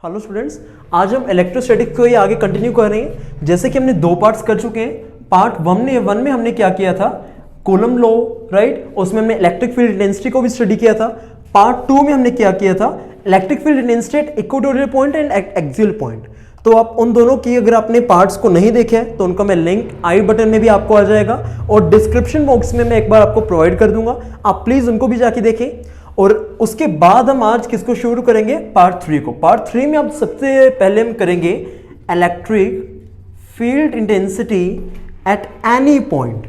Hello students, आज हम electrostatic को ही आगे कंटिन्यू कर रहे हैं। जैसे कि हमने दो पार्ट्स कर चुके हैं। पार्ट वन में हमने क्या किया था, कूलम लॉ, राइट, उसमें हमने इलेक्ट्रिक फील्ड इंटेंसिटी को भी स्टडी किया था। पार्ट टू में हमने क्या किया था, electric field intensity at equatorial point and axial point. तो आप उन दोनों की अगर आपने पार्ट्स को नहीं देखे तो उनका मैं लिंक आई बटन में भी आपको आ जाएगा और डिस्क्रिप्शन बॉक्स में मैं एक बार आपको प्रोवाइड कर दूंगा, आप प्लीज उनको भी जाके देखें। और उसके बाद हम आज किसको शुरू करेंगे, पार्ट थ्री को। पार्ट थ्री में अब सबसे पहले हम करेंगे electric field intensity at any point.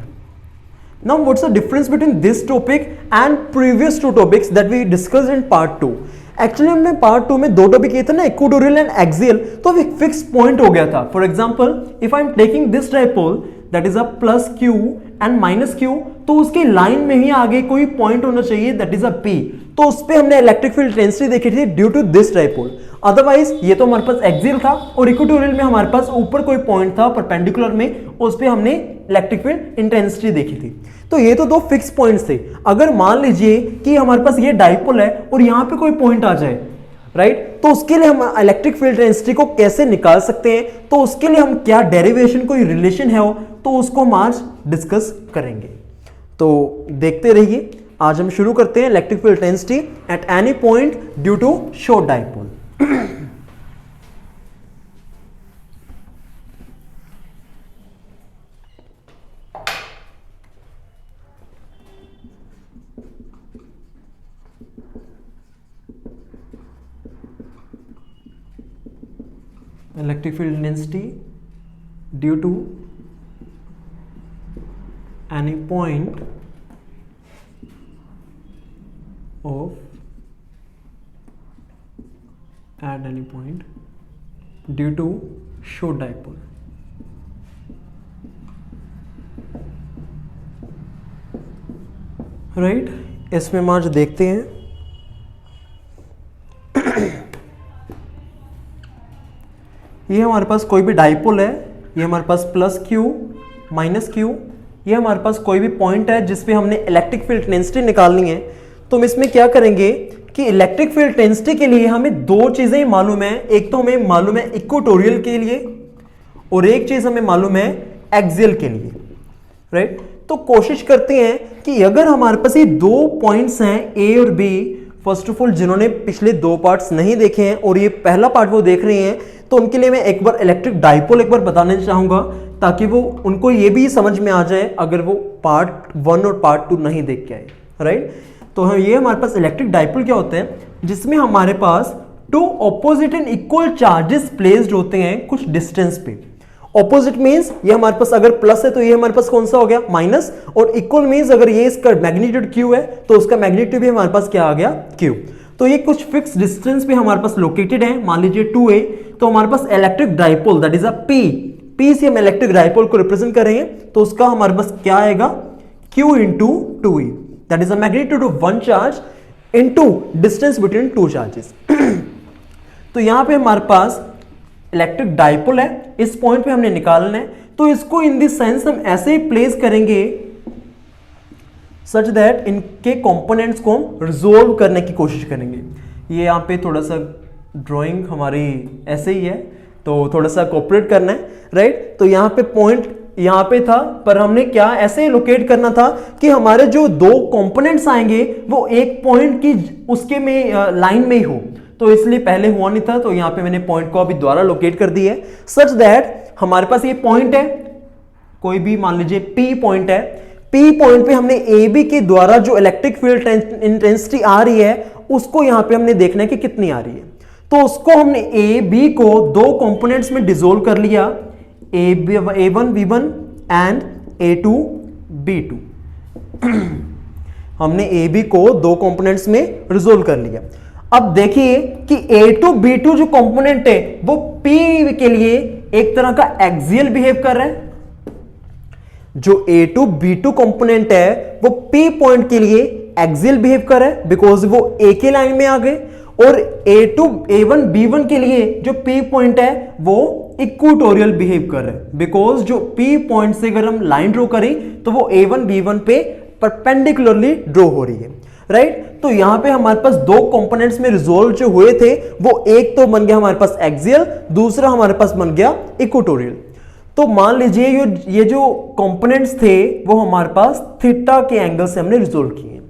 Now what's the difference between this topic and previous two topics that we discussed in part 2? Actually हमने पार्ट 2 में दो टॉपिक किए थे ना, इक्वेटोरियल एंड एक्सियल, तो एक फिक्स पॉइंट हो गया था। For example if I am taking this dipole that is a plus Q and minus Q, तो उसके लाइन में ही आगे कोई पॉइंट होना चाहिए दैट इज अ पी। तो उस पे हमने इलेक्ट्रिक फील्ड इंटेंसिटी देखी थी due to this dipole. Otherwise ये तो हमारे पास एक्सियल था और इक्वेटोरियल में हमारे पास ऊपर कोई पॉइंट था परपेंडिकुलर में, उस पे हमने इलेक्ट्रिक फील्ड इंटेंसिटी देखी थी। तो ये तो दो फिक्स पॉइंट्स थे। अगर मान लीजिए कि हमारे पास ये डाइपोल है और यहां पे कोई पॉइंट आ जाए, राइट, तो उसके लिए हम इलेक्ट्रिक फील्ड इंटेंसिटी को कैसे निकाल सकते हैं, तो उसके लिए हम क्या डेरिवेशन, कोई रिलेशन है तो उसको हम आज डिस्कस करेंगे। तो देखते रहिए, आज हम शुरू करते हैं electric field intensity at any point due to short dipole. Electric field intensity due to any point of at any point due to short dipole। Right, इसमें हम आज देखते हैं ये हमारे पास कोई भी डाइपोल है, ये हमारे पास प्लस क्यू माइनस क्यू, ये हमारे पास कोई भी पॉइंट है जिसपे हमने इलेक्ट्रिक फील्ड इंटेंसिटी निकालनी है। तो हम इसमें क्या करेंगे कि इलेक्ट्रिक फील्ड इंटेंसिटी के लिए हमें दो चीजें मालूम है। एक तो हमें मालूम है इक्वेटोरियल के लिए और एक चीज हमें मालूम है एक्सियल के लिए, राइट। तो कोशिश करते हैं कि अगर हमारे पास ये दो पॉइंट्स हैं ए और बी, फर्स्ट ऑफ ऑल जिन्होंने पिछले दो पार्ट्स नहीं देखे हैं और ये पहला पार्ट वो देख रहे हैं, तो उनके लिए मैं एक बार इलेक्ट्रिक डाइपोल एक बार बताना चाहूंगा ताकि वो उनको ये भी समझ में आ जाए अगर वो पार्ट 1 और पार्ट 2 नहीं देख के आए, राइट। तो ये हमारे पास इलेक्ट्रिक डाइपोल क्या होते हैं, जिसमें हमारे पास two opposite and equal charges placed होते हैं कुछ डिस्टेंस पे। ऑपोजिट मींस ये हमारे पास अगर प्लस है तो ये हमारे पास कौन सा हो गया, माइनस, और इक्वल मींस अगर ये इसका मैग्नीट्यूड क्यू है तो उसका मैग्नीट्यूड भी हमारे पास क्या आ गया, क्यू। तो ये कुछ फिक्स डिस्टेंस पे हमारे पास लोकेटेड है, मान लीजिए 2a, तो हमारे पास electric dipole that is a p से हम इलेक्ट्रिक डाइपोल को रिप्रेजेंट करेंगे, तो उसका हमारे पास क्या आएगा, q into 2e, that is the magnitude of one charge into distance between two charges। तो यहां पे हमारे पास इलेक्ट्रिक डाइपोल है, इस पॉइंट पे हमने निकालना है, तो इसको इन दिस सेंस हम ऐसे ही प्लेस करेंगे सच दैट इनके कंपोनेंट्स को हम रिजोल्व करने की कोशिश करेंगे। ये यहाँ पे थोड़ा सा ड्राइंग हमारी ऐसे ही है तो थोड़ा सा कोऑपरेट करना है, राइट। तो यहाँ पे पॉइंट यहां पे था, पर हमने क्या ऐसे लोकेट करना था कि हमारे जो दो कंपोनेंट्स आएंगे वो एक पॉइंट की उसके में लाइन में ही हो, तो इसलिए पहले हुआ नहीं था, तो यहां पे मैंने पॉइंट को अभी दोबारा लोकेट कर दिया है सच दैट हमारे पास ये पॉइंट है, कोई भी मान लीजिए पी पॉइंट है, पी पॉइंट पे हमने ए बी के द्वारा जो इलेक्ट्रिक फील्ड इंटेंसिटी आ रही है उसको यहां पे हमने देखना है कि कितनी आ रही है। तो उसको हमने ए बी को दो कंपोनेंट्स में डिसोल्व कर लिया, A1 V1 and A2 B2। हमने AB को दो कंपोनेंट्स में रिजोल्व कर लिया। अब देखिए कि A2 B2 जो कंपोनेंट है वो P के लिए एक तरह का एक्सियल बिहेव कर रहा है, जो A2 B2 कंपोनेंट है वो P पॉइंट के लिए एक्सियल बिहेव कर रहा है बिकॉज वो A के लाइन में आ गए, और A1 B1 के लिए जो P पॉइंट है वो इक्वेटोरियल बिहेव कर रहे हैं बिकॉज जो P पॉइंट से अगर हम लाइन ड्रॉ करें तो वो A1 B1 पे परपेंडिकुलरली ड्रॉ हो रही है, राइट। तो यहां पे हमारे पास दो कंपोनेंट्स में रिजोल्व जो हुए थे वो एक तो बन गया हमारे पास एक्सियल, दूसरा हमारे पास बन गया इक्वेटोरियल। तो मान लीजिए ये जो कंपोनेंट्स थे वो हमारे पास थीटा के एंगल से हमने रिजोल्व किए।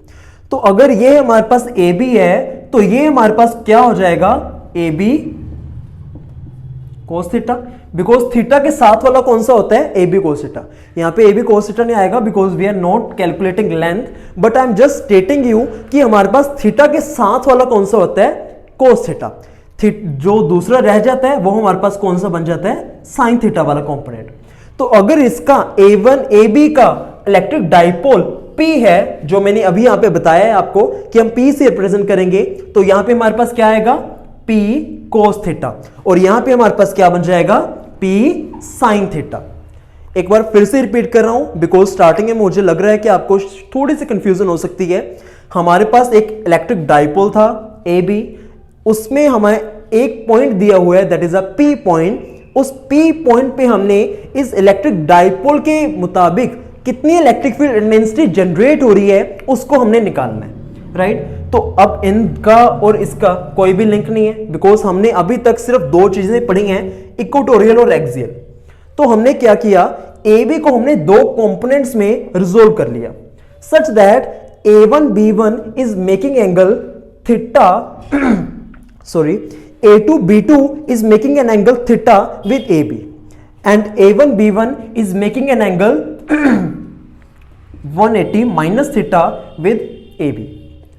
तो अगर ये हमारे पास ए बी है तो ये हमारे पास क्या हो जाएगा, A B cos theta, because theta के साथ वाला कौन सा होता है, ए बी कोस थीटा। यहां पे ए बी कोस थीटा नहीं आएगा because we are not calculating length, but I am just stating you कि हमारे पास थीटा के साथ वाला कौन सा होता है, कोस थीटा। जो दूसरा रह जाता है वो हमारे पास कौन सा बन जाता है, साइन थीटा वाला कंपोनेंट। तो अगर इसका A1 AB का इलेक्ट्रिक डाइपोल P है, जो मैंने अभी यहां पे बताया है आपको कि हम P से रिप्रेजेंट करेंगे, तो यहां पे हमारे पास क्या आएगा, P कोस थीटा, और यहां पे हमारे पास क्या बन जाएगा, P साइन थीटा। एक बार फिर से रिपीट कर रहा हूं बिकॉज स्टार्टिंग में मुझे लग रहा है कि आपको थोड़ी सी कंफ्यूजन हो सकती है। हमारे पास एक इलेक्ट्रिक डाइपोल था AB, उसमें हमें एक पॉइंट दिया हुआ है that is a P point. उस P पॉइंट पे हमने इस इलेक्ट्रिक डाइपोल के मुताबिक कितनी इलेक्ट्रिक फील्ड इंटेंसिटी जनरेट हो रही है उसको हमने निकालना है, राइट। तो अब इनका और इसका कोई भी लिंक नहीं है बिकॉज हमने अभी तक सिर्फ दो चीजें पढ़ी हैं, इक्वेटोरियल और एक्सियल। तो हमने क्या किया, ए बी को हमने दो कंपोनेंट्स में रिजोल्व कर लिया such that A1 B1 is making angle theta sorry, A2 B2 is making an angle theta with AB and A1 B1 is making an angle 180 minus theta with AB,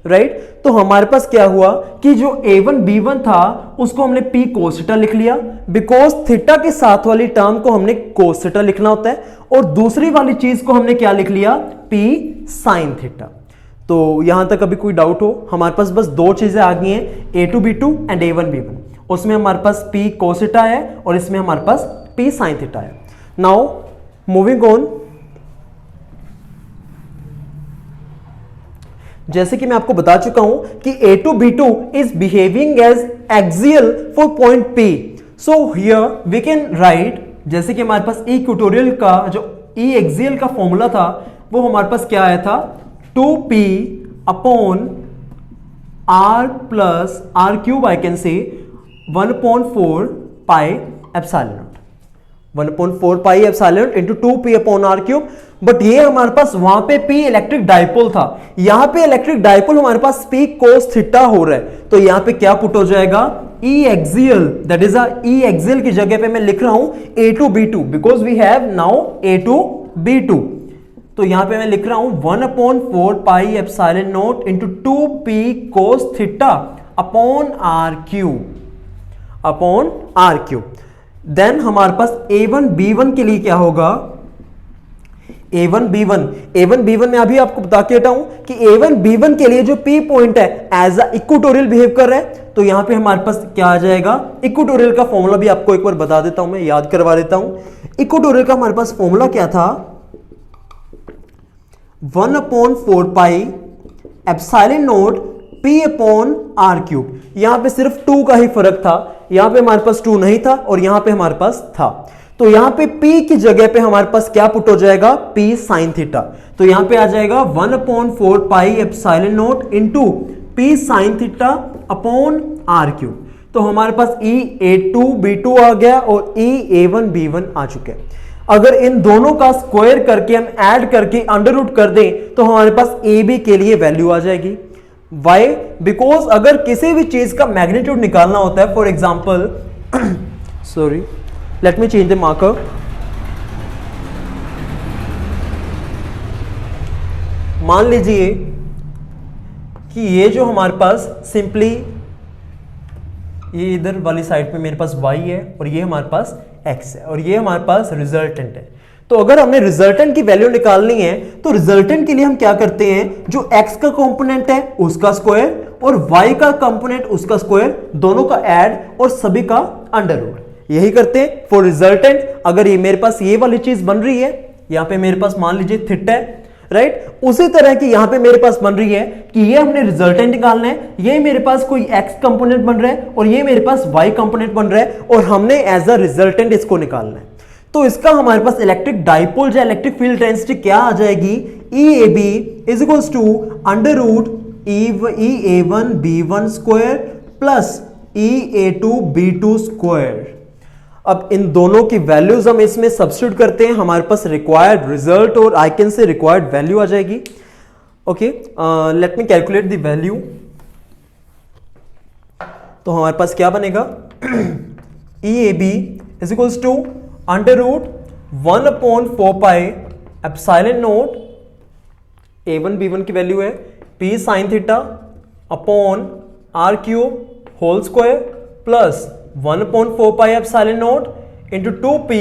right? तो हमारे पास क्या हुआ कि जो A1 B1 था उसको हमने P cos theta लिख लिया बिकॉज थीटा के साथ वाली टर्म को हमने cos theta लिखना होता है, और दूसरी वाली चीज को हमने क्या लिख लिया, P sin theta। तो यहां तक अभी कोई डाउट हो, हमारे पास बस दो चीजें आ गई हैं, A2 B2 and A1 B1। उसमें हमारे पास P cos थीटा है और इसमें हमारे पास P sin थीटा है। नाउ मूविंग ऑन, जैसे कि मैं आपको बता चुका हूं कि A2 B2 is behaving as axial for point P, so here we can write, जैसे कि हमारे पास इक्वेटोरियल का जो E एक्सियल का फॉर्मूला था वो हमारे पास क्या आया था, 2p upon r plus r cube, I can say 1/4 pi epsilon not, 1/4 pi epsilon naught into 2p upon r cube. But ये हमारे पास वहां पे p इलेक्ट्रिक डाइपोल था, यहां पे इलेक्ट्रिक डाइपोल हमारे पास p cos थीटा हो रहा है, तो यहां पे क्या पुट हो जाएगा, E axial, that is E axial की जगह पे मैं लिख रहा हूं A2 B2 because we have now A2 B2। तो यहां पे मैं लिख रहा हूं 1/4 pi epsilon naught into 2p cos theta upon r cube. Then हमारे पास A1 B1 के लिए क्या होगा, A1 B1 में अभी आपको बता के हटा हूं कि A1 B1 के लिए जो P पॉइंट है एज अ इक्वेटोरियल बिहेव कर रहा है, तो यहां पे हमारे पास क्या आ जाएगा, इक्वेटोरियल का फॉर्मूला भी आपको एक बार बता देता हूं, मैं याद करवा देता हूं। इक्वेटोरियल का हमारे पास फॉर्मूला क्या था, 1/4 pi epsilon not P upon R cube. यहां पे सिर्फ 2 का ही फर्क था, यहां पे हमारे पास 2 नहीं था और यहां पे हमारे पास था, तो यहां पे P की जगह पे हमारे पास क्या पुट हो जाएगा, P sin थीटा। तो यहां पे आ जाएगा 1/4 pi epsilon naught into P sin theta upon R cube. तो हमारे पास E A2 B2 आ गया और E A1 B1 आ चुके हैं। अगर इन दोनों का स्क्वायर करके हम ऐड करके अंडर रूट कर दें तो हमारे पास ए बी के लिए वैल्यू आ जाएगी। वाई, बिकॉज अगर किसी भी चीज का मैग्नीट्यूड निकालना होता है, for example sorry let me change the marker, मान लीजिए कि ये जो हमारे पास सिंपली ये इधर वाली साइड पे मेरे पास y है और ये हमारे पास x है और ये हमारे पास रिजल्टेंट है। तो अगर हमने रिजल्टेंट की वैल्यू निकालनी है तो रिजल्टेंट के लिए हम क्या करते हैं, जो x का कंपोनेंट है उसका स्क्वायर और y का कंपोनेंट उसका स्क्वायर, दोनों का ऐड और सभी का अंडर रूट, यही करते हैं फॉर रिजल्टेंट। अगर ये मेरे पास ये वाली चीज बन रही है, यहां पे मेरे पास मान लीजिए थीटा है, राइट, उसी तरह की यहां पे मेरे पास बन रही है कि ये हमने रिजल्टेंट निकालना है, ये मेरे पास कोई x कंपोनेंट बन रहा है और ये मेरे पास y कंपोनेंट बन रहा है और हमने एज अ रिजल्टेंट इसको निकालना है। तो इसका हमारे पास इलेक्ट्रिक डाइपोल या इलेक्ट्रिक फील्ड डेंसिटी क्या आ जाएगी, EAB is equals to under root EA1 B1 square plus EA2 B2 square. अब इन दोनों की वैल्यूज हम इसमें सब्स्टिट्यूट करते हैं, हमारे पास रिक्वायर्ड रिजल्ट और आइकन से रिक्वायर्ड वैल्यू आ जाएगी। Okay, let me calculate the value. तो हमारे पास क्या बनेगा, EAB is equals to under root 1/4 pi epsilon naught, A1 B1 की वैल्यू है P sine theta upon R cube whole square plus 1/4 pi epsilon naught into 2P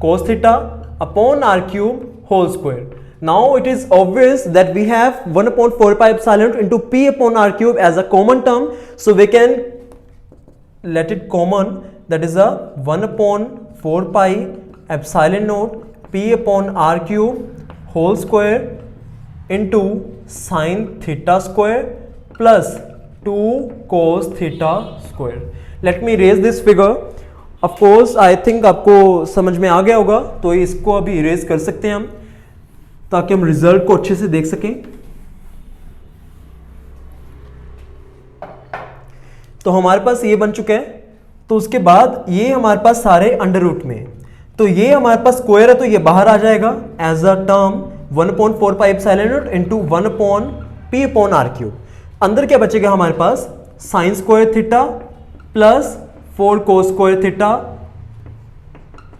cos theta upon R cube whole square. Now it is obvious that we have 1/4 pi epsilon into P upon R cube as a common term, so we can let it common, that is a 1/4 pi epsilon naught P upon R cube whole square into sin theta square plus 2 cos theta square. Let me erase this figure. Of course I think आपको समझ में आ गया होगा, तो इसको अभी erase कर सकते हैं हम ताकि हम रिजल्ट को अच्छे से देख सकें। तो हमारे पास ये बन चुका है, तो उसके बाद ये हमारे पास सारे अंडर रूट में, तो ये हमारे पास स्क्वायर है तो ये बाहर आ जाएगा as a term 1/4 pi epsilon not into 1/p upon R cube. अंदर क्या बचेगा हमारे पास, sine square theta plus 4 cos square theta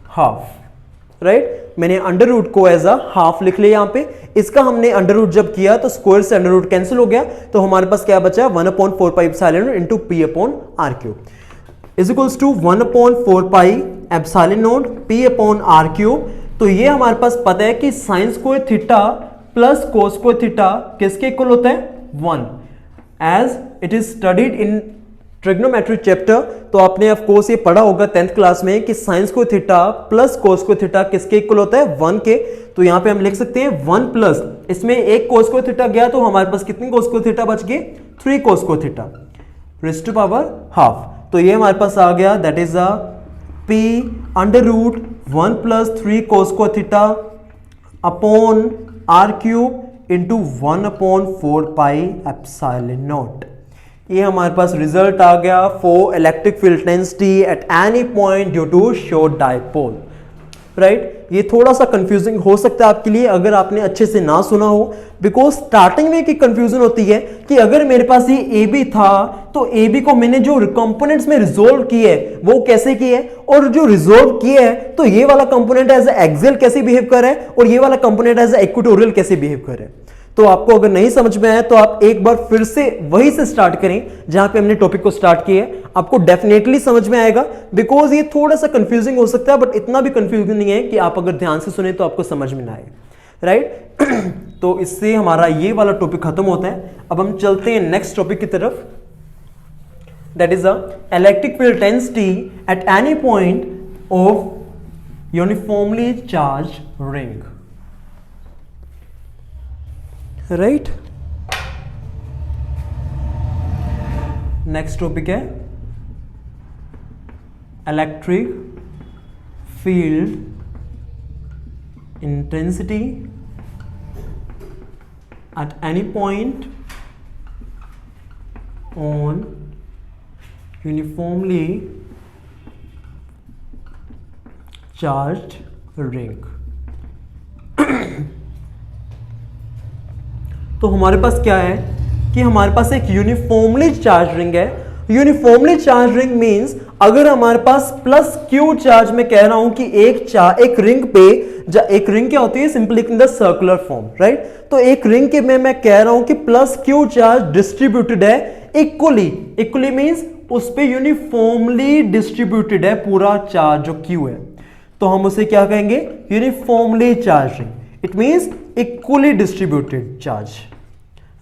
half, right. मैंने अंडर रूट को एज अ हाफ लिख लिया यहां पे। इसका हमने अंडर रूट जब किया तो स्क्वायर से अंडर रूट कैंसिल हो गया, तो हमारे पास क्या बचा, 1/4 pi epsilon into P upon R cube is equals to 1/4 pi epsilon naught P upon R cube. तो ये हमारे पास पता है कि sine square theta plus cos square theta किसके इक्वल होता है, 1, as it is studied in trigonometry chapter. तो आपने ऑफ कोर्स ये पढ़ा होगा 10th क्लास में कि sine square theta plus cos square theta किसके इक्वल होता है, 1 के। तो यहां पे हम लिख सकते हैं 1 प्लस, इसमें एक कोस स्क्वायर थीटा गया तो हमारे पास कितनी कोस स्क्वायर थीटा बच गए, 3 cos square theta raised to power half. तो ये हमारे पास आ गया, that is a P under root 1 plus 3 cos square theta upon R cube into 1/4 pi epsilon naught. ये हमारे पास रिजल्ट आ गया for electric field density at any point due to short dipole, right. ये थोड़ा सा कंफ्यूजिंग हो सकता है आपके लिए अगर आपने अच्छे से ना सुना हो, बिकॉज स्टार्टिंग में एक कंफ्यूजन होती है कि अगर मेरे पास ये AB था तो AB को मैंने जो कंपोनेंट्स में रिजोल्व किए वो कैसे किए, और जो रिजोल्व किए है तो ये वाला कंपोनेंट एज एक्सियल कैसे बिहेव कर रहा है और ये वाला कंपोनेंट एज इक्वेटोरियल कैसे बिहेव कर रहा है। तो आपको अगर नहीं समझ में आया तो आप एक बार फिर से वहीं से स्टार्ट करें जहां पे हमने टॉपिक को स्टार्ट किया है, आपको डेफिनेटली समझ में आएगा। बिकॉज ये थोड़ा सा कंफ्यूजिंग हो सकता है बट इतना भी कंफ्यूजिंग नहीं है कि आप अगर ध्यान से सुने तो आपको समझ में ना आए, राइट। तो इससे हमारा ये वाला टॉपिक खत्म होता है। अब हम चलते हैं नेक्स्ट टॉपिक की तरफ, that is a electric field density at any point of uniformly charge ring, right. Next topic है electric field intensity at any point on uniformly charged ring. तो हमारे पास क्या है कि हमारे पास एक यूनिफॉर्मली चार्ज रिंग है। यूनिफॉर्मली चार्ज रिंग मींस अगर हमारे पास प्लस क्यू चार्ज में कह रहा हूं कि एक रिंग पे, एक रिंग क्या होती है, simply in the circular form, right. तो एक रिंग के में मैं कह रहा हूं कि प्लस क्यू चार्ज डिस्ट्रीब्यूटेड है इक्वली। इक्वली मींस उस पे यूनिफॉर्मली डिस्ट्रीब्यूटेड है पूरा चार्ज जो क्यू है, तो हम उसे क्या कहेंगे, uniformly charge ring. It means equally distributed charge,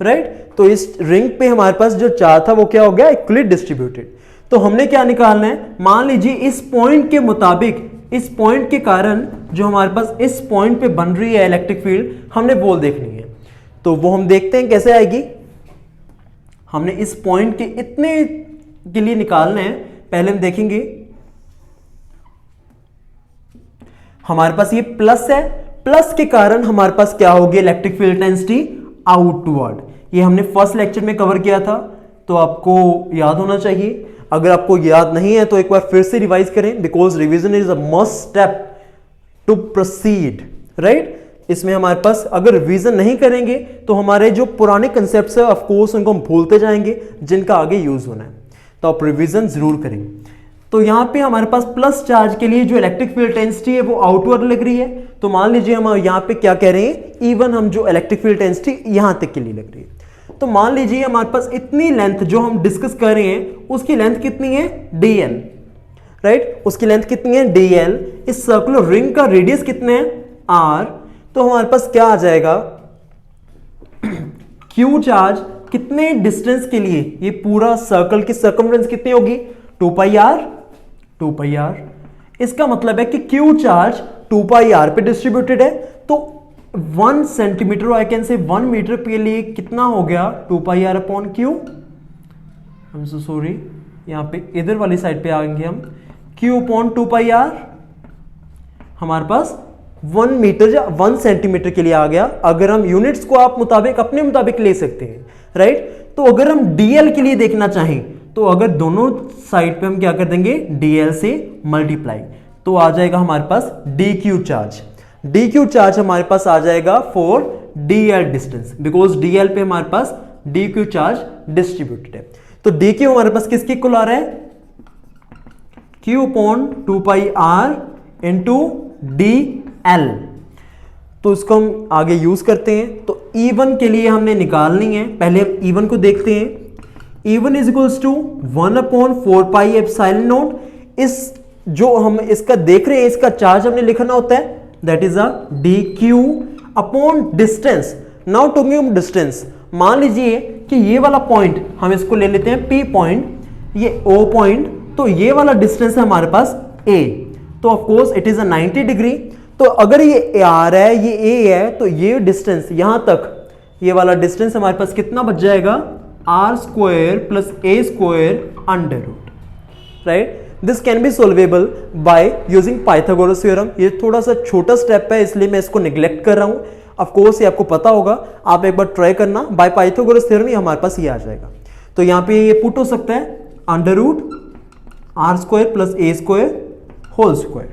right. तो इस रिंग पे हमारे पास जो चार्ज था वो क्या हो गया, इक्वली डिस्ट्रीब्यूटेड। तो हमने क्या निकालना है, मान लीजिए इस पॉइंट के मुताबिक, इस पॉइंट के कारण जो हमारे पास इस पॉइंट पे बन रही है इलेक्ट्रिक फील्ड, हमने वो देखनी है। तो वो हम देखते हैं कैसे आएगी। हमने इस पॉइंट के इतने के लिए निकालना है, पहले हम देखेंगे हमारे पास ये प्लस है, प्लस के कारण हमारे पास क्या होगी इलेक्ट्रिक फील्ड इंटेंसिटी आउटवर्ड। ये हमने फर्स्ट लेक्चर में कवर किया था, तो आपको याद होना चाहिए। अगर आपको याद नहीं है तो एक बार फिर से रिवाइज करें, because revision is a must step to proceed, right. इसमें हमारे पास अगर रिवीजन नहीं करेंगे तो हमारे जो पुराने कंसेप्ट्स है ऑफ कोर्स उनको हम भूलते जाएंगे, जिनका आगे यूज होना है। तो आप रिवीजन जरूर करेंगे। तो यहां पे हमारे पास प्लस चार्ज के लिए जो इलेक्ट्रिक फील्ड इंटेंसिटी है वो आउटवर्ड लग रही है। तो मान लीजिए हम यहां पे क्या कह रहे हैं, इवन हम जो इलेक्ट्रिक फील्ड इंटेंसिटी यहां तक के लिए लग रही है। तो मान लीजिए हमारे पास इतनी लेंथ जो हम डिस्कस कर रहे हैं उसकी लेंथ कितनी है, dl, राइट। उसकी लेंथ कितनी है, dl। इस सर्कुलर रिंग का रेडियस कितने है, r। तो हमारे पास क्या आ जाएगा, q चार्ज कितने डिस्टेंस के लिए, ये पूरा सर्कल की सर्कमफ्रेंस कितनी होगी, 2 पाई r। इसका मतलब है कि q चार्ज 2 पाई r पे डिस्ट्रीब्यूटेड है। तो 1 centimetre, I can say 1 metre के लिए कितना हो गया, 2 पाई r upon q। I am so sorry, यहां पे इधर वाली साइड पे आएंगे हम, q अपॉन 2 पाई r हमारे पास 1 मीटर या 1 सेंटीमीटर के लिए आ गया। अगर हम यूनिट्स को आप मुताबिक अपने मुताबिक ले सकते हैं, राइट। तो अगर हम dl के लिए देखना चाहें तो अगर दोनों साइड पे हम क्या कर देंगे, dl से मल्टीप्लाई, तो आ जाएगा हमारे पास dq चार्ज। dq चार्ज हमारे पास आ जाएगा for dl distance, because dl पे हमारे पास dq चार्ज डिस्ट्रीब्यूटेड है। तो dq हमारे पास किसके इक्वल आ रहा है, q अपॉन 2 पाई r इंटू dl। तो इसको हम आगे यूज करते हैं। तो E1 के लिए हमने निकालनी है, पहले हम E1 को देखते हैं। E1 is equals to 1 upon 4 pi epsilon naught. इस जो हम इसका देख रहे हैं, इसका चार्ज हमने लिखना होता है, that is a dq upon distance. Now talking distance, मान लीजिए कि ये वाला पॉइंट हम इसको ले लेते हैं P पॉइंट, ये O पॉइंट, तो ये वाला डिस्टेंस है हमारे पास A। तो of course it is a 90 degree. तो अगर ये R है, ये A है, तो ये डिस्टेंस यहां तक, ये वाला डिस्टेंस हमारे पास कितना बच जाएगा, r square plus a square under root, right. This can be solvable by using Pythagoras theorem. ये थोड़ा सा छोटा स्टेप है, इसलिए मैं इसको निगलेक्ट कर रहा हूं। ऑफ कोर्स ये आपको पता होगा, आप एक बार ट्राई करना। बाय पाइथागोरस थ्योरम हमारे पास ये आ जाएगा। तो यहां पे ये पुट हो सकता है under root r square plus a square whole square,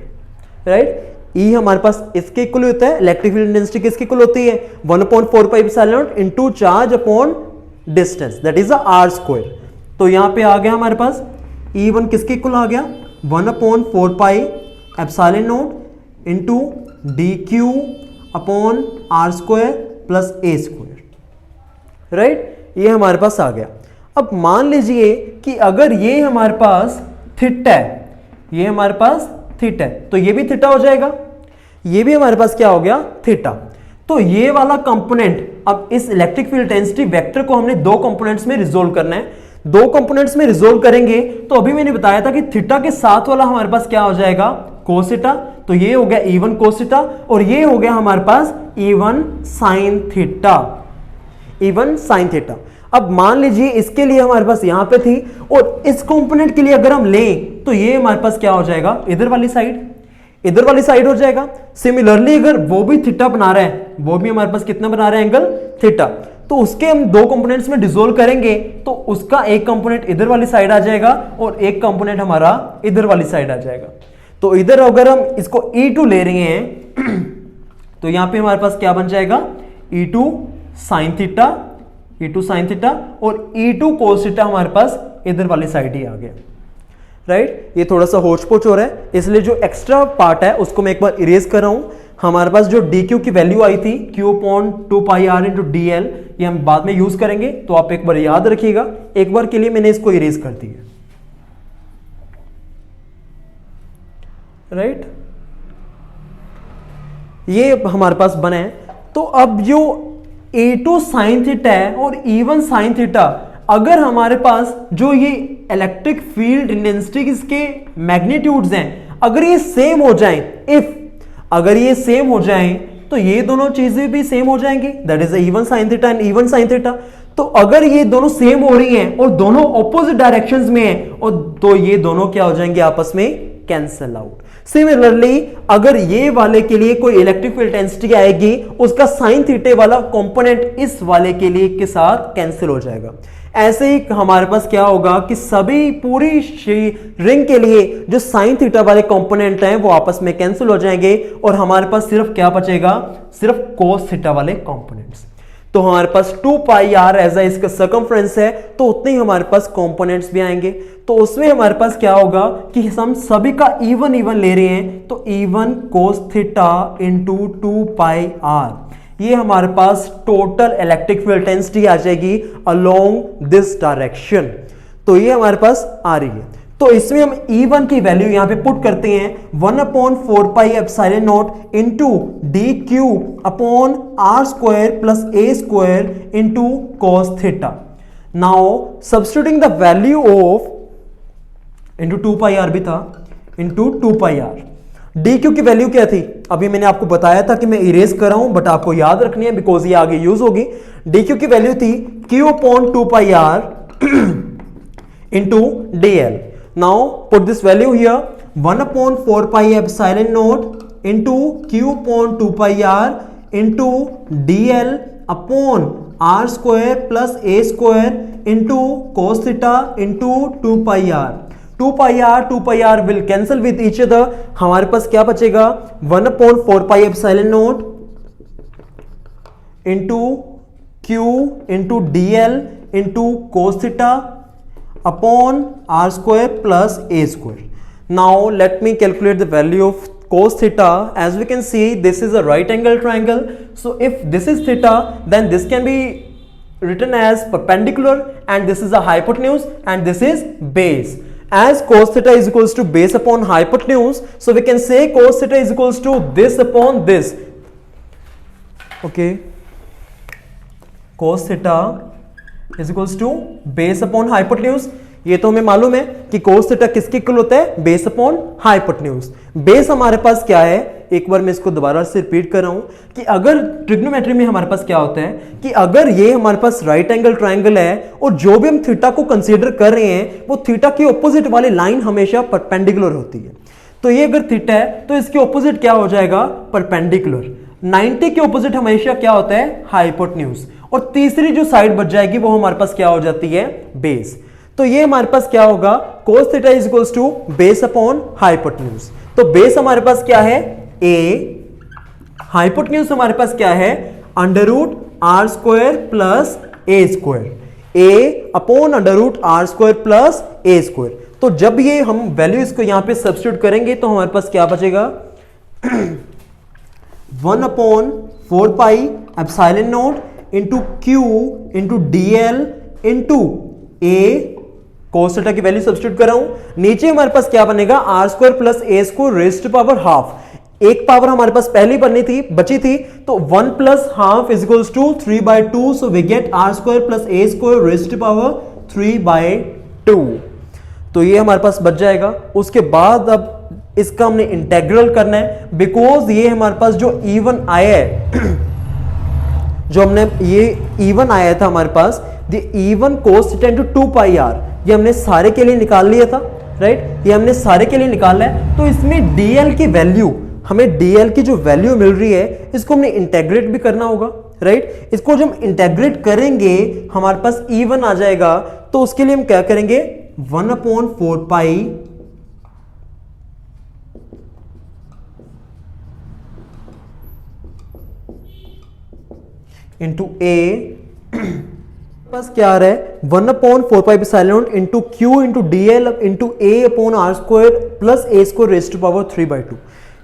right. E हमारे पास इसके इक्वल होता है, इलेक्ट्रिक फील्ड इंटेंसिटी किसके इक्वल होती है, 1/4 pi epsilon not into charge upon distance, that is r square. तो यहां पे आ गया हमारे पास E1 किसके इक्वल आ गया, 1/4 pi epsilon not into dq upon r square plus a square, right. ये हमारे पास आ गया। अब मान लीजिए कि अगर ये हमारे पास थीटा है, ये हमारे पास थीटा है, तो ये भी थीटा हो जाएगा, ये भी हमारे पास क्या हो गया, थीटा। तो ये वाला कंपोनेंट, अब इस इलेक्ट्रिक फील्ड इंटेंसिटी वेक्टर को हमने दो कंपोनेंट्स में रिजोल्व करना है। दो कंपोनेंट्स में रिजोल्व करेंगे तो अभी मैंने बताया था कि थीटा के साथ वाला हमारे पास क्या हो जाएगा, कोस थीटा। तो ये हो गया E1 कोस थीटा, और ये हो गया हमारे पास E1 sine theta, E1 sine theta. अब मान लीजिए इसके लिए हमारे पास यहां पे थी, और इस कंपोनेंट के लिए अगर हम लें तो ये हमारे पास क्या हो जाएगा, इधर वाली साइड हो जाएगा। सिमिलरली अगर वो भी थीटा बना रहा है, वो भी हमारे पास कितना बना रहा है, एंगल थीटा, तो उसके हम दो कंपोनेंट्स में डिसोल्व करेंगे तो उसका एक कंपोनेंट इधर वाली साइड आ जाएगा और एक कंपोनेंट हमारा इधर वाली साइड आ जाएगा। तो इधर अगर हम इसको E2 ले रहे हैं तो यहां पे हमारे पास क्या बन जाएगा, E2 sine theta, E2 sine theta, और E2 कोस थीटा हमारे पास इधर वाली साइड ही आ गया, राइट। ये थोड़ा सा होच पोच हो रहा है, इसलिए जो एक्स्ट्रा पार्ट है उसको मैं एक बार इरेज कर रहा हूं। हमारे पास जो dq की वैल्यू आई थी q अपॉन 2 पाई r इंटू dl, ये हम बाद में यूज करेंगे, तो आप एक बार याद रखिएगा। एक बार के लिए मैंने इसको इरेज कर दिया, राइट। ये हमारे पास बना है। तो अब जो A2 साइन थीटा है और E1 साइन थीटा, अगर हमारे पास जो ये इलेक्ट्रिक फील्ड इंटेंसिटी के मैग्नीट्यूड्स हैं, अगर ये सेम हो जाएं, अगर ये सेम हो जाएं तो ये दोनों चीजें भी सेम हो जाएंगी, that is E1 sine theta and E1 sine theta. तो अगर ये दोनों सेम हो रही हैं और दोनों ऑपोजिट डायरेक्शंस में हैं, और तो ये दोनों क्या हो जाएंगे, आपस में कैंसल आउट। सिमिलरली अगर ये वाले के लिए कोई इलेक्ट्रिक फील्ड इंटेंसिटी आएगी, उसका साइन थीटे वाला कंपोनेंट इस वाले के लिए के साथ कैंसिल हो जाएगा। ऐसे ही हमारे पास क्या होगा कि सभी पूरी रिंग के लिए जो साइन थीटा वाले कंपोनेंट हैं वो आपस में कैंसिल हो जाएंगे और हमारे पास सिर्फ क्या बचेगा, सिर्फ कोस थीटा वाले कंपोनेंट्स। तो हमारे पास 2 पाई आर एज इसका सर्कमफ्रेंस है, तो उतने ही हमारे पास कंपोनेंट्स भी आएंगे। तो उसमें हमारे पास क्या होगा कि हम सभी का इवन इवन ले रहे हैं, तो even cos theta into 2 pi are, ये हमारे पास टोटल इलेक्ट्रिक फील्ड इंटेंसिटी आ जाएगी अलोंग दिस डायरेक्शन। तो ये हमारे पास आ रही है। तो इसमें हम E1 की वैल्यू यहां पे पुट करते हैं 1/4 pi epsilon naught into d q upon r square plus a square into cos theta. Now substituting the value of into 2 pi r भी था into 2 pi r. D q की value क्या थी, अभी मैंने आपको बताया था कि मैं इरेज कर रहा हूं, बट आपको याद रखनी है बिकॉज ये आगे यूज होगी। डी क्यू की वैल्यू थी q upon 2 pi r into d l. Now put this value here 1/4 pi epsilon naught into q upon 2 pi r into dl upon r square plus a square into cos theta into 2 pi r. 2 pi r will cancel with each other. हमारे पास क्या बचेगा 1/4 pi epsilon naught into q into dl into cos theta upon r square plus a square. Now let me calculate the value of cos theta. As we can see, this is a right angle triangle. So if this is theta, then this can be written as perpendicular and this is a hypotenuse and this is base. As cos theta is equals to base upon hypotenuse, so we can say cos theta is equals to this upon this. Okay, cos theta is equals to base upon hypotenuse. ये तो हमें मालूम है कि cos theta किसके equal होता है, base upon hypotenuse. Base हमारे पास क्या है, एक बार मैं इसको दोबारा से रिपीट कर रहा हूं कि अगर ट्रिग्नोमेट्री में हमारे पास क्या होता है कि अगर ये हमारे पास राइट एंगल ट्रायंगल है और जो भी हम थीटा को कंसीडर कर रहे हैं वो थीटा के ऑपोजिट वाली लाइन हमेशा परपेंडिकुलर होती है। तो ये अगर थीटा है तो इसके ऑपोजिट क्या हो जाएगा, परपेंडिकुलर। 90 के ऑपोजिट हमेशा क्या होता है, हाइपोटेन्यूज। और तीसरी जो साइड बच जाएगी वो हमारे पास क्या हो जाती है, बेस। तो ये हमारे पास क्या होगा, cos theta is equals to base upon hypotenuse. तो बेस हमारे पास क्या है, a, हाइपोटेन्यूज हमारे पास क्या है, under root r square plus a square, a upon under root r square plus a square. तो जब ये हम वैल्यू इसको यहां पे सब्स्टिट्यूट करेंगे तो हमारे पास क्या बचेगा 1/4 pi epsilon naught into q into d l into a, cos theta की वैल्यू सब्स्टिट्यूट कर रहा हूं। नीचे हमारे पास क्या बनेगा, r square plus a square raised to power half. एक पावर हमारे पास पहली बननी थी, बची थी, तो 1 plus half is equals to 3/2। So we get r square plus a square raised to power 3/2। तो ये हमारे पास बच जाएगा। उसके बाद अब इसका हमने इंटेग्रल करना है, बिकॉज ये हमारे पास जो इवन आया है जो हमने ये इवन आया था हमारे पास, the even cos theta into 2 pi are, ये हमने सारे के लिए निकाल लिया था, राइट। ये हमने सारे के लिए निकाला है। तो इसमें dl की वैल्यू, हमें dl की जो वैल्यू मिल रही है इसको हमने इंटेग्रेट भी करना होगा, राइट। इसको जब इंटेग्रेट करेंगे हमारे पास इवन आ जाएगा। तो उसके लिए हम क्या करेंगे, 1/4 पाई इंटू ए पास क्या आ रहा है, 1/4 pi epsilon into q into d l into a upon r square plus a square raised to power 3/2।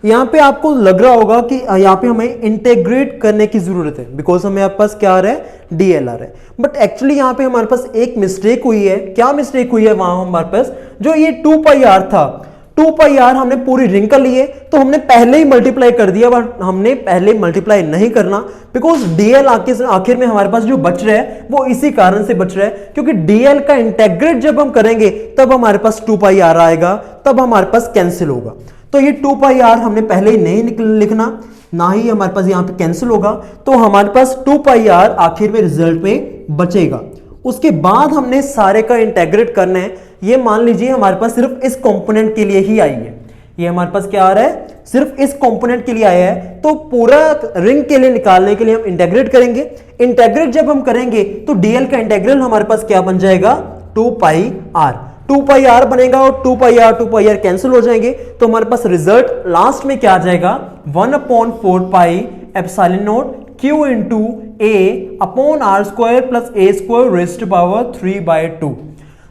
यहां पे आपको लग रहा होगा कि यहां पे हमें इंटेग्रेट करने की जरूरत है, बिकॉज हमें पास क्या आ रहा है, डीएल आ रहा है। बट एक्चुअली यहां पे हमारे पास एक मिस्टेक हुई है। क्या मिस्टेक हुई है, वहां हमारे पास जो ये 2 पाई आर था, 2 पाई आर हमने पूरी रिंग का लिए तो हमने पहले ही मल्टीप्लाई कर दिया, बट हमने पहले मल्टीप्लाई नहीं करना, बिकॉज डीएल आखिर में हमारे पास जो बच रहा है वो इसी कारण से बच रहा है, क्योंकि डीएल का इंटेग्रेट जब हम करेंगे तब हमारे पास 2 पाई आर आएगा, तब हमारे पास कैंसिल होगा। तो ये 2 पाई आर हमने पहले ही नहीं लिखना, ना ही हमारे पास यहां पे कैंसिल होगा। तो हमारे पास 2 पाई आर आखिर में रिजल्ट में बचेगा। उसके बाद हमने सारे का इंटेग्रेट करना है। ये मान लीजिए हमारे पास सिर्फ इस कंपोनेंट के लिए ही आई है, ये हमारे पास क्या आ रहा है, सिर्फ इस कंपोनेंट के लिए आया है। तो पूरा रिंग के लिए निकालने के लिए हम इंटीग्रेट करेंगे। इंटीग्रेट जब हम करेंगे तो डीएल का इंटीग्रल हमारे पास क्या बन जाएगा, 2 पाई आर। 2 पाई आर बनेगा और 2 पाई आर कैंसिल हो जाएंगे। तो हमारे पास रिजल्ट लास्ट में क्या आ जाएगा, 1/4 pi epsilon naught Q into a upon r square plus a square raised to power 3/2।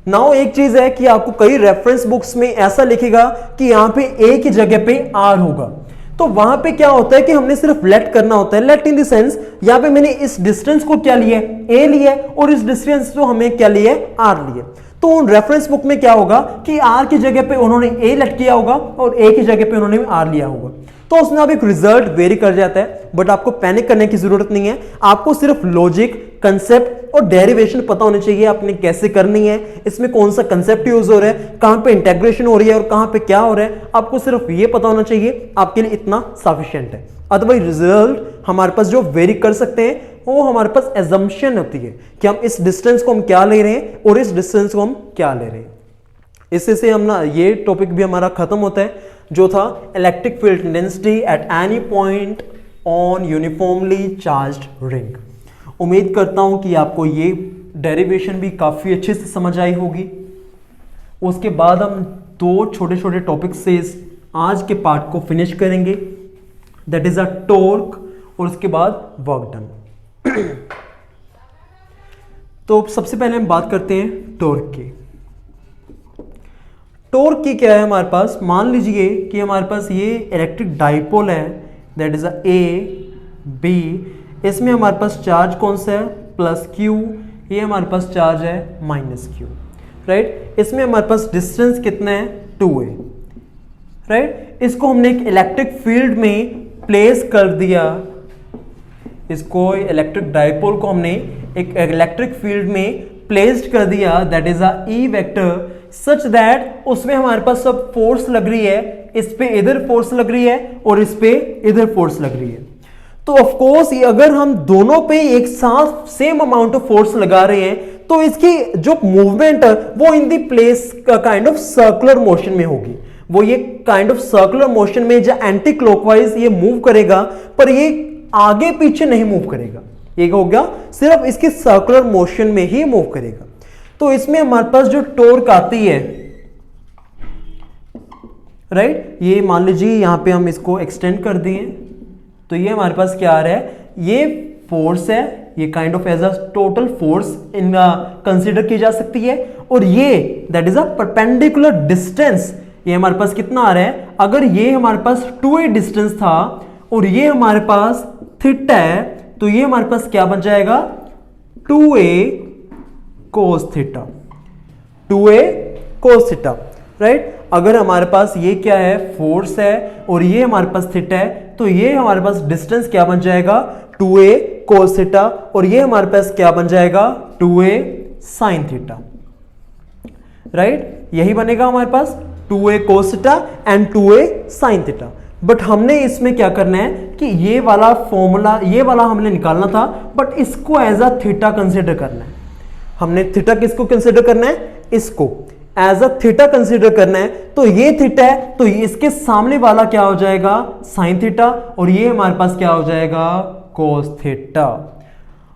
Now एक चीज है कि आपको कई रेफरेंस बुक्स में ऐसा लिखेगा कि यहां पे ए की जगह पे आर होगा, तो वहां पे क्या होता है कि हमने सिर्फ लेट करना होता है। लेट इन द सेंस यहां पे मैंने इस डिस्टेंस को क्या लिया है, ए लिया है, और इस डिस्टेंस को हमें क्या लिया है, आर लिया। तो उन रेफरेंस बुक में क्या होगा कि आर की जगह पे उन्होंने ए लेट किया होगा और ए की जगह पे उन्होंने आर लिया होगा, तो उसमें अब एक रिजल्ट वेरी कर जाता है। बट आपको पैनिक करने की जरूरत नहीं है, आपको सिर्फ लॉजिक, कंसेप्ट और डेरिवेशन पता होने चाहिए, आपने कैसे करनी है, इसमें कौन सा कंसेप्ट यूज हो रहा है, कहां पे इंटीग्रेशन हो रही है और कहां पे क्या हो रहा है, आपको सिर्फ ये पता होना चाहिए, आपके लिए इतना सफिशिएंट है। अदरवाइज रिजल्ट हमारे पास जो वेरी कर सकते हैं वो हमारे पास एजम्पशन होती है कि हम इस डिस्टेंस को हम क्या ले रहे हैं और इस डिस्टेंस को हम क्या ले रहे हैं। इससे से हम ना ये टॉपिक भी हमारा खत्म होता है जो था electric field intensity at any point on uniformly charged ring. उम्मीद करता हूं कि आपको ये डेरिवेशन भी काफी अच्छे से समझ आई होगी। उसके बाद हम 2 छोटे छोटे टॉपिक से इस आज के पार्ट को फिनिश करेंगे, दैट इज अ टॉर्क और उसके बाद वर्क डन। तो सबसे पहले हम बात करते हैं टॉर्क की। टॉर्क की क्या है हमारे पास, मान लीजिए कि हमारे पास ये इलेक्ट्रिक डाइपोल है, दैट इज ए बी, इसमें हमारे पास चार्ज कौन सा है, प्लस क्यू, ये हमारे पास चार्ज है माइनस क्यू, राइट। इसमें हमारे पास डिस्टेंस कितना है, 2a, राइट। इसको हमने एक इलेक्ट्रिक फील्ड में प्लेस कर दिया, इसको इलेक्ट्रिक डाइपोल को हमने एक इलेक्ट्रिक फील्ड में प्लेस्ड कर दिया, that is a E vector, such that उसमें हमारे पास सब फोर्स लग रही है, इस पे इधर फोर्स लग रही है और इस पे इधर फोर्स लग रही है। तो ऑफ कोर्स अगर हम दोनों पे एक साथ सेम अमाउंट ऑफ फोर्स लगा रहे हैं तो इसकी जो मूवमेंट है वो इन दी प्लेस का काइंड ऑफ सर्कुलर मोशन में होगी, वो ये काइंड ऑफ सर्कुलर मोशन में जो एंटी क्लॉकवाइज ये मूव करेगा, पर ये आगे पीछे नहीं मूव करेगा, ये हो गया सिर्फ इसके सर्कुलर मोशन में ही मूव करेगा। तो इसमें हमारे पास जो टॉर्क आती है, राइट, ये मान लीजिए यहां पे हम इसको एक्सटेंड कर दिए तो ये हमारे पास क्या आ रहा है, ये फोर्स है, ये kind of as a total force in consider की जा सकती है, और ये that is a perpendicular distance, ये हमारे पास कितना आ रहा है, अगर ये हमारे पास 2a डिस्टेंस था और ये हमारे पास थीटा है तो ये हमारे पास क्या बन जाएगा, 2a cos theta, 2a cos theta, right. अगर हमारे पास ये क्या है, फोर्स है और ये हमारे पास थीटा है तो ये हमारे पास डिस्टेंस क्या बन जाएगा, 2a cos थीटा, और ये हमारे पास क्या बन जाएगा, 2a sin थीटा, राइट। यही बनेगा हमारे पास 2a cos theta and 2a sin theta. But हमने इसमें क्या करना है कि ये वाला फॉर्मूला, ये वाला हमने निकालना था, बट इसको एज अ थीटा कंसीडर करना है। हमने थीटा किसको कंसीडर करना है, इसको एज अ थीटा कंसीडर करना है। तो ये थीटा है तो इसके सामने वाला क्या हो जाएगा, साइन थीटा, और ये हमारे पास क्या हो जाएगा, कोस थीटा।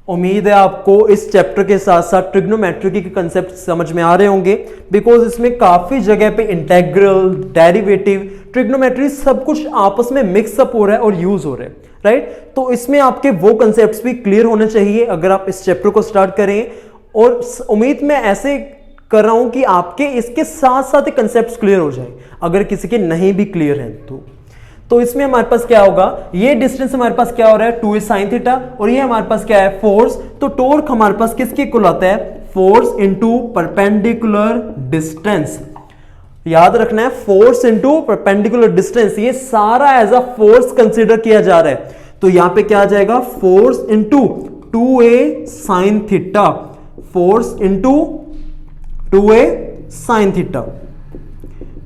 उम्मीद है आपको इस चैप्टर के साथ साथ ट्रिग्नोमेट्री के कंसेप्ट समझ में आ रहे होंगे, बिकॉज इसमें काफी जगह पे इंटेग्रल, डेरिवेटिव, ट्रिग्नोमेट्री सब कुछ आपस में मिक्सअप हो रहा है और यूज हो रहा है, राइट। तो इसमें आपके वो कंसेप्ट्स भी क्लियर होने चाहिए अगर आप इस चैप्टर को स्टार्ट करें, और उम्मीद मैं ऐसे कर रहा हूं कि आपके इसके साथ साथ कंसेप्ट्स क्लियर हो जाए अगर किसी के नहीं भी क्लियर है तो इसमें हमारे पास क्या होगा, ये डिस्टेंस हमारे पास क्या हो रहा है, 2a sin थीटा, और ये हमारे पास क्या है, फोर्स। तो टॉर्क हमारे पास किसके इक्वल आता है, फोर्स इनटू परपेंडिकुलर डिस्टेंस। याद रखना है, फोर्स इनटू परपेंडिकुलर डिस्टेंस, ये सारा एज अ फोर्स कंसीडर किया जा रहा है। तो यहां पे क्या आ जाएगा, force into 2a sin theta, force into 2a sin theta.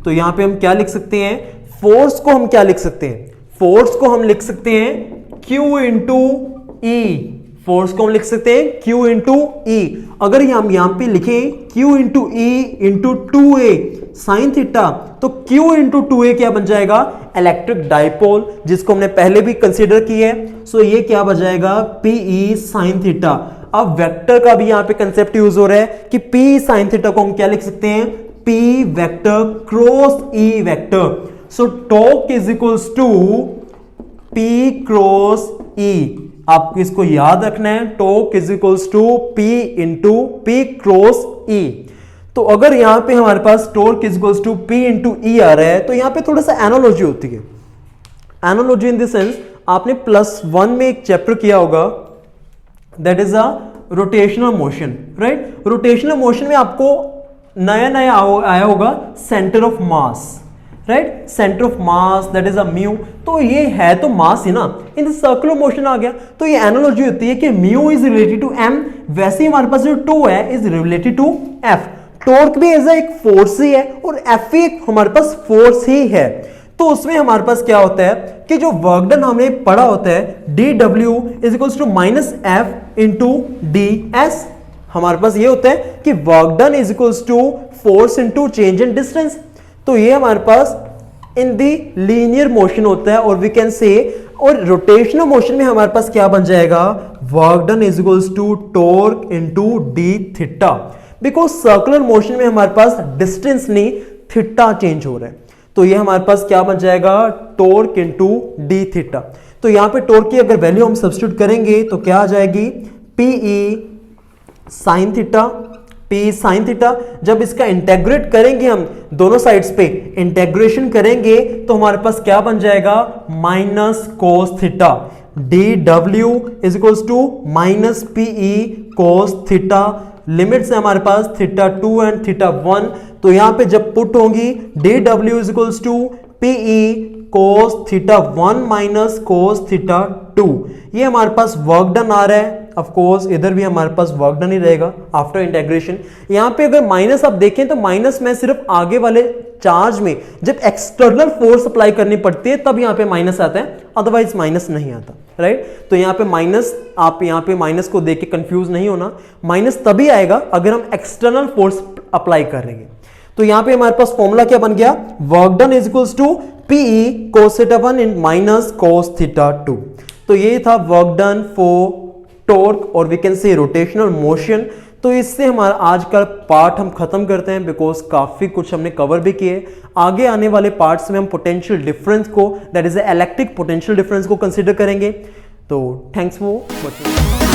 तो यहां पे हम क्या लिख सकते हैं, फोर्स को हम क्या लिख सकते हैं, फोर्स को हम लिख सकते हैं Q इंटू ई, फोर्स को हम लिख सकते हैं Q इंटू ई। अगर हम यहां पे लिखें Q into E into 2a sine theta, तो Q इंटू 2a क्या बन जाएगा, इलेक्ट्रिक डाइपोल, जिसको हमने पहले भी कंसीडर किया है। सो ये क्या बन जाएगा, PE साइन थीटा। अब वेक्टर का भी यहां पे कंसेप्ट यूज हो रहा है कि P साइन थीटा को हम क्या लिख सकते हैं, P vector cross E vector. So torque is equals to P cross E। आपको इसको याद रखना है, torque is equals to P into P cross E। तो अगर यहां पे हमारे पास torque is equals to P into E आ रहा है, तो यहां पे थोड़ा सा एनालॉजी होती है। एनालॉजी इन द सेंस, आपने +1 में एक चैप्टर किया होगा, that is a rotational motion, right. Rotational motion में आपको नया नया आया होगा centre of mass, right, centre of mass that is a mu. तो ये है तो मास ही ना, इन द सर्कुलर मोशन आ गया। तो ये एनालॉजी होती है कि mu is related to m, वैसे ही हमारे पास जो टू है is related to f। Torque भी एज एक फोर्स ही है और f भी एक हमारे पास फोर्स ही है। तो उसमें हमारे पास क्या होता है कि जो वर्क डन हमने पढ़ा होता है dw is equals to minus f into d s. हमारे पास ये होता है कि work done is equals to force into change in distance. तो ये हमारे पास इन दी लीनियर मोशन होता है, और वी कैन से, और रोटेशनल मोशन में हमारे पास क्या बन जाएगा, work done is equals to torque into d theta. Because circular motion में हमारे पास डिस्टेंस नहीं, थीटा चेंज हो रहा है। तो ये हमारे पास क्या बन जाएगा, टॉर्क इंटू डी थीटा। तो यहां पे टॉर्क की अगर वैल्यू हम सब्स्टिट्यूट करेंगे तो क्या आ जाएगी, PE sine theta, P sine theta. जब इसका इंटेग्रेट करेंगे हम दोनों साइड्स पे इंटेग्रेशन करेंगे तो हमारे पास क्या बन जाएगा, minus cos theta. dw is equals to minus PE cos theta. Limits है हमारे पास θ2 एंड θ1। तो यहां पे जब पुट होंगी dw is equals to PE cos θ1 minus cos θ2। ये हमारे पास वर्क डन आ रहा है। ऑफ कोर्स इधर भी हमारे पास वर्क डन ही रहेगा आफ्टर इंटीग्रेशन। यहां पे अगर माइनस आप देखें तो माइनस में सिर्फ आगे वाले चार्ज में जब एक्सटर्नल फोर्स अप्लाई करनी पड़ती है तब यहां पे माइनस आता है, अदरवाइज माइनस नहीं आता, राइट। तो यहां पे माइनस, आप यहां पे माइनस को देख के कंफ्यूज नहीं होना, माइनस तभी आएगा अगर हम एक्सटर्नल फोर्स अप्लाई करेंगे। तो यहां पे हमारे पास फॉर्मूला क्या बन गया, work done is equals to PE cos θ1 in minus cos θ2। तो ये था वर्क डन फॉर टॉर्क और we can say rotational motion. तो इससे हमारा आज का पार्ट हम खत्म करते हैं, बिकॉज काफी कुछ हमने कवर भी किए। आगे आने वाले पार्ट्स में हम पोटेंशियल डिफरेंस को, that is electric potential difference को कंसीडर करेंगे। तो थैंक्स फॉर वॉचिंग।